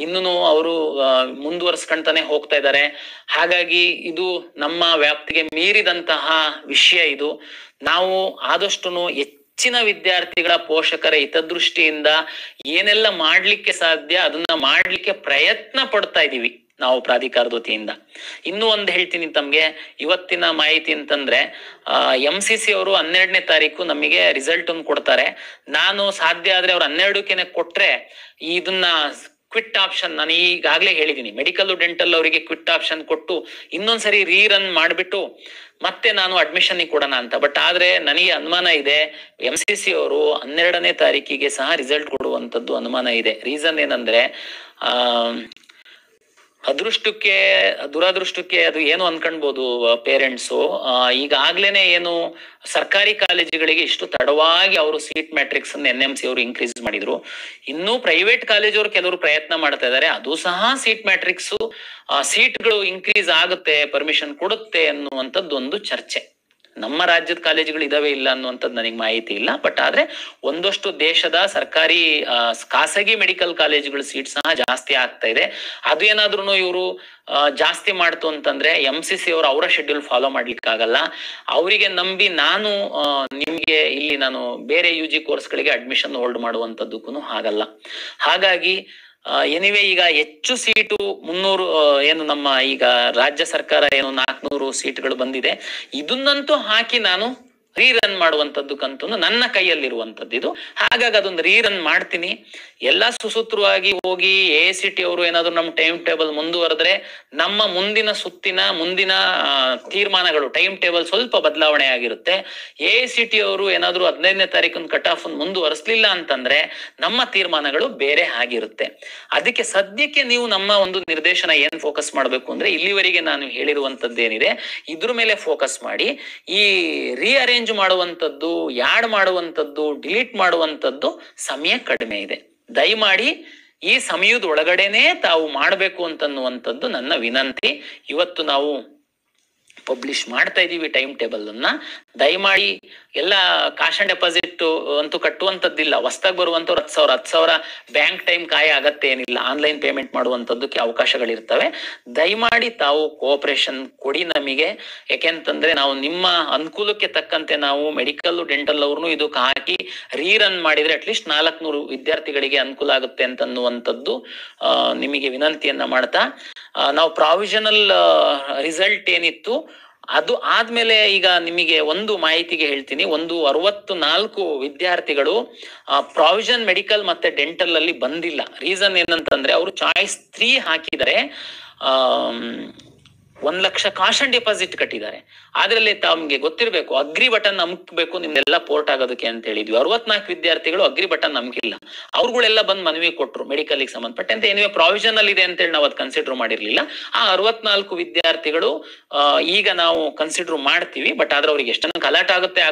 ಇನ್ನೂ ಅವರು ಮುಂದುವರ್ಸ್ಕೊಂತಾನೆ ಹೋಗ್ತಾ ಇದ್ದಾರೆ. ಹಾಗಾಗಿ ಇದು ನಮ್ಮ ವ್ಯಾಪ್ತಿಗೆ ಮೀರಿದಂತಹ ವಿಷಯ. ಇದು ನಾವು ಆದಷ್ಟು ಹೆಚ್ಚಿನ ವಿದ್ಯಾರ್ಥಿಗಳ ಪೋಷಕರ ಹಿತದೃಷ್ಟಿಯಿಂದ ಏನೆಲ್ಲ ಮಾಡ್ಲಿಕ್ಕೆ ಸಾಧ್ಯ ಅದನ್ನ ಮಾಡ್ಲಿಕ್ಕೆ ಪ್ರಯತ್ನ ಪಡ್ತಾ ಇದೀವಿ ನಾವು ಪ್ರಾಧಿಕಾರದ ವತಿಯಿಂದ. ಇನ್ನೂ ಒಂದು ಹೇಳ್ತೀನಿ ತಮ್ಗೆ, ಇವತ್ತಿನ ಮಾಹಿತಿ ಅಂತಂದ್ರೆ MCC ಅವರು 12ನೇ ತಾರೀಕು ನಮಗೆ ರಿಸಲ್ಟ್ ಅನ್ನು ಕೊಡ್ತಾರೆ. ನಾನು ಸಾಧ್ಯ ಆದ್ರೆ ಅವ್ರು 12ಕ್ಕೆ ಕೊಟ್ರೆ ಇದನ್ನ ಕ್ವಿಟ್ ಆಪ್ಷನ್, ನಾನು ಈಗಾಗ್ಲೇ ಹೇಳಿದೀನಿ, ಮೆಡಿಕಲ್ ಡೆಂಟಲ್ ಅವರಿಗೆ ಕ್ವಿಟ್ ಆಪ್ಷನ್ ಕೊಟ್ಟು ಇನ್ನೊಂದ್ಸರಿ ರೀರನ್ ಮಾಡ್ಬಿಟ್ಟು ಮತ್ತೆ ನಾನು ಅಡ್ಮಿಷನ್ ಕೊಡೋಣ ಅಂತ. ಬಟ್ ಆದ್ರೆ ನನಗೆ ಅನುಮಾನ ಇದೆ, MCC ಅವರು 12ನೇ ತಾರೀಕಿಗೆ ಸಹ ರಿಸಲ್ಟ್ ಕೊಡುವಂತದ್ದು ಅನುಮಾನ ಇದೆ. ರೀಸನ್ ಏನಂದ್ರೆ ಅದೃಷ್ಟಕ್ಕೆ ದುರಾದೃಷ್ಟಕ್ಕೆ ಅದು ಏನು ಅನ್ಕೊಳ್ಬಹುದು ಪೇರೆಂಟ್ಸು. ಈಗಾಗ್ಲೇನೆ ಏನು ಸರ್ಕಾರಿ ಕಾಲೇಜುಗಳಿಗೆ ಇಷ್ಟು ತಡವಾಗಿ ಅವರು ಸೀಟ್ ಮ್ಯಾಟ್ರಿಕ್ಸ್ ಅನ್ನು NMC ಅವರು ಇನ್ಕ್ರೀಸ್ ಮಾಡಿದ್ರು. ಇನ್ನೂ ಪ್ರೈವೇಟ್ ಕಾಲೇಜವರು ಕೆಲವರು ಪ್ರಯತ್ನ ಮಾಡ್ತಾ ಇದ್ದಾರೆ, ಅದು ಸಹ ಸೀಟ್ ಮ್ಯಾಟ್ರಿಕ್ಸ್ ಸೀಟ್ಗಳು ಇನ್ಕ್ರೀಸ್ ಆಗುತ್ತೆ, ಪರ್ಮಿಷನ್ ಕೊಡುತ್ತೆ ಅನ್ನುವಂಥದ್ದು ಒಂದು ಚರ್ಚೆ. ನಮ್ಮ ರಾಜ್ಯದ ಕಾಲೇಜುಗಳು ಇದಾವೆ ಇಲ್ಲ ಅನ್ನುವಂಥದ್ದು ನನಗೆ ಮಾಹಿತಿ ಇಲ್ಲ. ಬಟ್ ಆದ್ರೆ ಒಂದಷ್ಟು ದೇಶದ ಸರ್ಕಾರಿ ಖಾಸಗಿ ಮೆಡಿಕಲ್ ಕಾಲೇಜುಗಳ ಸೀಟ್ ಸಹ ಜಾಸ್ತಿ ಆಗ್ತಾ ಇದೆ. ಅದು ಏನಾದ್ರೂ ಇವರು ಜಾಸ್ತಿ ಮಾಡ್ತು ಅಂತಂದ್ರೆ MCC ಅವರು ಅವರ ಶೆಡ್ಯೂಲ್ ಫಾಲೋ ಮಾಡ್ಲಿಕ್ಕೆ ಆಗಲ್ಲ. ಅವರಿಗೆ ನಂಬಿ ನಾನು ನಿಮ್ಗೆ ಇಲ್ಲಿ ನಾನು ಬೇರೆ UG ಕೋರ್ಸ್ಗಳಿಗೆ ಅಡ್ಮಿಷನ್ ಹೋಲ್ಡ್ ಮಾಡುವಂತದ್ದಕ್ಕೂ ಆಗಲ್ಲ. ಹಾಗಾಗಿ ಎನಿವೆ ಈಗ ಹೆಚ್ಚು ಸೀಟು 300 ಏನು ನಮ್ಮ ಈಗ ರಾಜ್ಯ ಸರ್ಕಾರ ಏನು 400 ಸೀಟ್ಗಳು ಬಂದಿದೆ, ಇದನ್ನಂತೂ ಹಾಕಿ ನಾನು ರೀರನ್ ಮಾಡುವಂತದ್ದಕ್ಕಂತೂ ನನ್ನ ಕೈಯಲ್ಲಿರುವಂತದ್ದು ಇದು. ಹಾಗಾಗಿ ಅದೊಂದು ರೀರನ್ ಮಾಡ್ತೀನಿ. ಎಲ್ಲಾ ಸುಸೂತ್ರವಾಗಿ ಹೋಗಿ AICTE ಅವರು ಏನಾದ್ರು ನಮ್ಮ ಟೈಮ್ ಟೇಬಲ್ ಮುಂದುವರೆದ್ರೆ ನಮ್ಮ ಮುಂದಿನ ಸುತ್ತಿನ ಮುಂದಿನ ತೀರ್ಮಾನಗಳು ಟೈಮ್ ಟೇಬಲ್ ಸ್ವಲ್ಪ ಬದಲಾವಣೆ ಆಗಿರುತ್ತೆ. AICTE ಅವರು ಏನಾದ್ರು 15ನೇ ತಾರೀಕಿನ ಕಟ್ ಆಫ್ ಮುಂದುವರಿಸಲಿಲ್ಲ ಅಂತಂದ್ರೆ ನಮ್ಮ ತೀರ್ಮಾನಗಳು ಬೇರೆ ಆಗಿರುತ್ತೆ. ಅದಕ್ಕೆ ಸದ್ಯಕ್ಕೆ ನೀವು ನಮ್ಮ ಒಂದು ನಿರ್ದೇಶನ ಏನ್ ಫೋಕಸ್ ಮಾಡ್ಬೇಕು ಅಂದ್ರೆ ಇಲ್ಲಿವರೆಗೆ ನಾನು ಹೇಳಿರುವಂತದ್ದು ಏನಿದೆ ಇದ್ರ ಮೇಲೆ ಫೋಕಸ್ ಮಾಡಿ ಈ ರೀಅರೇಂಜ್ ಮಾಡುವಂತದ್ದು, ಯಾಡ್ ಮಾಡುವಂತದ್ದು, ಡಿಲೀಟ್ ಮಾಡುವಂತದ್ದು ಸಮಯ ಕಡಿಮೆ ಇದೆ. ದಯಮಾಡಿ ಈ ಸಮಯದ ಒಳಗಡೆನೆ ತಾವು ಮಾಡಬೇಕು ಅಂತನ್ನುವಂಥದ್ದು ನನ್ನ ವಿನಂತಿ. ಇವತ್ತು ನಾವು ಪಬ್ಲಿಷ್ ಮಾಡ್ತಾ ಇದೀವಿ ಟೈಮ್ ಟೇಬಲ್ ಅನ್ನ. ದಯಮಾಡಿ ಎಲ್ಲ ಕಾಶ್ ಅಂಡ್ ಡೆಪಾಸಿಟ್ ಅಂತೂ ಕಟ್ಟುವಂತದ್ದಿಲ್ಲ. ಹೊಸದಾಗಿ ಬರುವಂತವ್ರು 10,000 ಬ್ಯಾಂಕ್ ಟೈಮ್ ಕಾಯ ಅಗತ್ಯ ಏನಿಲ್ಲ, ಆನ್ಲೈನ್ ಪೇಮೆಂಟ್ ಮಾಡುವಂತದ್ದಕ್ಕೆ ಅವಕಾಶಗಳಿರ್ತವೆ. ದಯಮಾಡಿ ತಾವು ಕೋಆಪರೇಷನ್ ಕೊಡಿ ನಮಗೆ. ಯಾಕೆಂತಂದ್ರೆ ನಾವು ನಿಮ್ಮ ಅನುಕೂಲಕ್ಕೆ ತಕ್ಕಂತೆ ನಾವು ಮೆಡಿಕಲ್ ಡೆಂಟಲ್ ಅವ್ರನ್ನು ಇದಕ್ಕೆ ಹಾಕಿ ರೀರನ್ ಮಾಡಿದ್ರೆ ಅಟ್ಲೀಸ್ಟ್ 400 ವಿದ್ಯಾರ್ಥಿಗಳಿಗೆ ಅನುಕೂಲ ಆಗುತ್ತೆ ಅಂತನ್ನುವಂಥದ್ದು ನಿಮಗೆ ವಿನಂತಿಯನ್ನ ಮಾಡ್ತಾ, ನಾವು ಪ್ರಾವಿಷನಲ್ ರಿಸಲ್ಟ್ ಏನಿತ್ತು ಅದು ಆದ್ಮೇಲೆ ಈಗ ನಿಮಗೆ ಒಂದು ಮಾಹಿತಿಗೆ ಹೇಳ್ತೀನಿ. 64 ವಿದ್ಯಾರ್ಥಿಗಳು ಪ್ರಾವಿಷನ್ ಮೆಡಿಕಲ್ ಮತ್ತೆ ಡೆಂಟಲ್ ಅಲ್ಲಿ ಬಂದಿಲ್ಲ. ರೀಸನ್ ಏನಂತಂದ್ರೆ ಅವರು ಚಾಯ್ಸ್ 3 ಹಾಕಿದರೆ 1 ಲಕ್ಷ ಕಾಶ್ ಅಂಡ್ ಡೆಪಾಸಿಟ್ ಕಟ್ಟಿದ್ದಾರೆ. ಅದ್ರಲ್ಲಿ ತಮ್ಗೆ ಗೊತ್ತಿರ್ಬೇಕು ಅಗ್ರಿ ಬಟನ್ ಅಮ್ಕ್ಬೇಕು ನಿಮ್ದೆಲ್ಲ ಪೋರ್ಟ್ ಆಗೋದಕ್ಕೆ ಅಂತ ಹೇಳಿದ್ವಿ. 64 ವಿದ್ಯಾರ್ಥಿಗಳು ಅಗ್ರಿ ಬಟನ್ ಅಮ್ಕಿಲ್ಲ. ಅವ್ರುಗಳೆಲ್ಲ ಬಂದ್ ಮನವಿ ಕೊಟ್ರು ಮೆಡಿಕಲ್ ಗೆ ಸಂಬಂಧಪಟ್ಟಂತೆ. ಏನಿವೆ ಪ್ರಾವಿಷನಲ್ ಇದೆ ಅಂತ ಹೇಳಿ ನಾವು ಅದ್ ಕನ್ಸಿಡರ್ ಮಾಡಿರ್ಲಿಲ್ಲ. ಆ 64 ವಿದ್ಯಾರ್ಥಿಗಳು ಈಗ ನಾವು ಕನ್ಸಿಡರ್ ಮಾಡ್ತೀವಿ. ಬಟ್ ಆದ್ರೆ ಅವ್ರಿಗೆ ಎಷ್ಟನ್ನ ಅಲರ್ಟ್ ಆಗುತ್ತೆ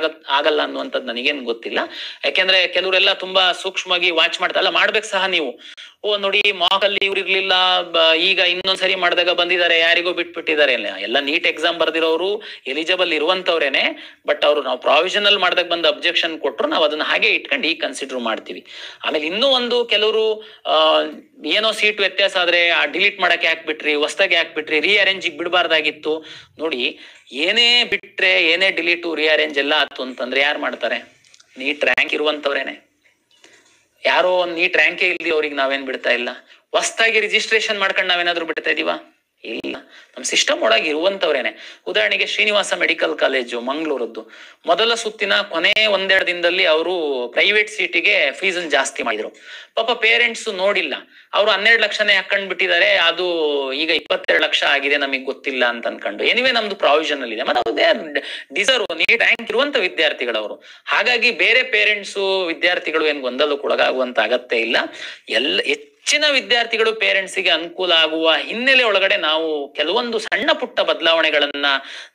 ಆಗಲ್ಲ ಅನ್ನುವಂಥದ್ದು ನನಗೇನ್ ಗೊತ್ತಿಲ್ಲ. ಯಾಕೆಂದ್ರೆ ಕೆಲವರೆಲ್ಲ ತುಂಬಾ ಸೂಕ್ಷ್ಮವಾಗಿ ವಾಚ್ ಮಾಡ್ತಾರಲ್ಲ, ಮಾಡ್ಬೇಕು ಸಹ ನೀವು. ನೋಡಿ ಮಾಕ್ ಅಲ್ಲಿ ಇವ್ರು ಇರ್ಲಿಲ್ಲ, ಈಗ ಇನ್ನೊಂದ್ಸರಿ ಮಾಡಿದಾಗ ಬಂದಿದ್ದಾರೆ, ಯಾರಿಗೋ ಬಿಟ್ಬಿಟ್ಟಿದ್ದಾರೆ. ಎಲ್ಲ ನೀಟ್ ಎಕ್ಸಾಮ್ ಬರ್ದಿರೋರು ಎಲಿಜಿಬಲ್ ಇರುವಂತವ್ರೇನೆ. ಬಟ್ ಅವ್ರು ನಾವು ಪ್ರಾವಿಷನಲ್ ಮಾಡಿದಾಗ ಬಂದು ಅಬ್ಜೆಕ್ಷನ್ ಕೊಟ್ರು, ನಾವು ಅದನ್ನ ಹಾಗೆ ಇಟ್ಕೊಂಡು ಈಗ ಕನ್ಸಿಡರ್ ಮಾಡ್ತೀವಿ. ಆಮೇಲೆ ಇನ್ನೂ ಒಂದು ಕೆಲವರು ಏನೋ ಸೀಟ್ ವ್ಯತ್ಯಾಸ ಆದ್ರೆ ಡಿಲೀಟ್ ಮಾಡಕ್ ಯಾಕೆ ಬಿಟ್ರಿ, ಹೊಸದಾಗಿ ಯಾಕೆ ಬಿಟ್ರಿ, ರೀಅರೇಂಜ್ ಬಿಡಬಾರ್ದಾಗಿತ್ತು. ನೋಡಿ ಏನೇ ಬಿಟ್ರೆ ಏನೇ ಡಿಲೀಟು ರೀಅರೇಂಜ್ ಎಲ್ಲ ಆಯ್ತು ಅಂತಂದ್ರೆ ಯಾರು ಮಾಡ್ತಾರೆ? ನೀಟ್ ರ್ಯಾಂಕ್ ಇರುವಂತವ್ರೇನೆ. ಯಾರೋ ಒಂದ್ ನೀಟ್ ರ್ಯಾಂಕೇ ಇಲ್ಲಿ ಅವ್ರಿಗೆ ನಾವೇನ್ ಬಿಡ್ತಾ ಇಲ್ಲ. ಹೊಸದಾಗಿ ರಿಜಿಸ್ಟ್ರೇಷನ್ ಮಾಡ್ಕೊಂಡು ನಾವೇನಾದ್ರು ಬಿಡ್ತಾ ಇದೀವ? ಇಲ್ಲ, ನಮ್ ಸಿಸ್ಟಮ್ ಒಳಗೆ ಇರುವಂತವ್ರೇನೆ. ಉದಾಹರಣೆಗೆ ಶ್ರೀನಿವಾಸ ಮೆಡಿಕಲ್ ಕಾಲೇಜು ಮಂಗಳೂರದ್ದು ಮೊದಲ ಸುತ್ತಿನ ಕೊನೆ ಒಂದೆರಡು ದಿನದಲ್ಲಿ ಅವರು ಪ್ರೈವೇಟ್ ಸೀಟಿಗೆ ಫೀಸ್ ಜಾಸ್ತಿ ಮಾಡಿದ್ರು. ಪಾಪ ಪೇರೆಂಟ್ಸ್ ನೋಡಿಲ್ಲ, ಅವ್ರು 12 ಲಕ್ಷನೇ ಹಾಕೊಂಡ್ ಬಿಟ್ಟಿದ್ದಾರೆ, ಅದು ಈಗ 22 ಲಕ್ಷ ಆಗಿದೆ, ನಮಗ್ ಗೊತ್ತಿಲ್ಲ ಅಂತ ಅನ್ಕೊಂಡು. ಎನಿವೆ ನಮ್ದು ಪ್ರಾವಿಷನ್ ಅಲ್ಲಿ ಇದೆ, ಮತ್ತೆ ಡಿಸರ್ವ್ ನೀಟ್ ರ್ಯಾಂಕ್ ಇರುವಂತ ವಿದ್ಯಾರ್ಥಿಗಳವರು. ಹಾಗಾಗಿ ಬೇರೆ ಪೇರೆಂಟ್ಸ್ ವಿದ್ಯಾರ್ಥಿಗಳು ಏನ್ ಗೊಂದಲಕ್ಕೊಳಗಾಗುವಂತ ಅಗತ್ಯ ಇಲ್ಲ. ಹೆಚ್ಚಿನ ವಿದ್ಯಾರ್ಥಿಗಳು ಪೇರೆಂಟ್ಸಿಗೆ ಅನುಕೂಲ ಆಗುವ ಹಿನ್ನೆಲೆ ಒಳಗಡೆ ನಾವು ಕೆಲವೊಂದು ಸಣ್ಣ ಪುಟ್ಟ ಬದಲಾವಣೆಗಳನ್ನ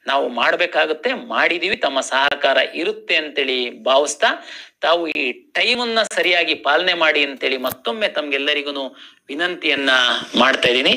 ನಾವು ಮಾಡ್ಬೇಕಾಗುತ್ತೆ, ಮಾಡಿದೀವಿ. ತಮ್ಮ ಸಹಕಾರ ಇರುತ್ತೆ ಅಂತೇಳಿ ಭಾವಿಸ್ತಾ, ತಾವು ಈ ಟೈಮನ್ನ ಸರಿಯಾಗಿ ಪಾಲನೆ ಮಾಡಿ ಅಂತೇಳಿ ಮತ್ತೊಮ್ಮೆ ತಮ್ಗೆಲ್ಲರಿಗೂ ವಿನಂತಿಯನ್ನ ಮಾಡ್ತಾ ಇದ್ದೀನಿ.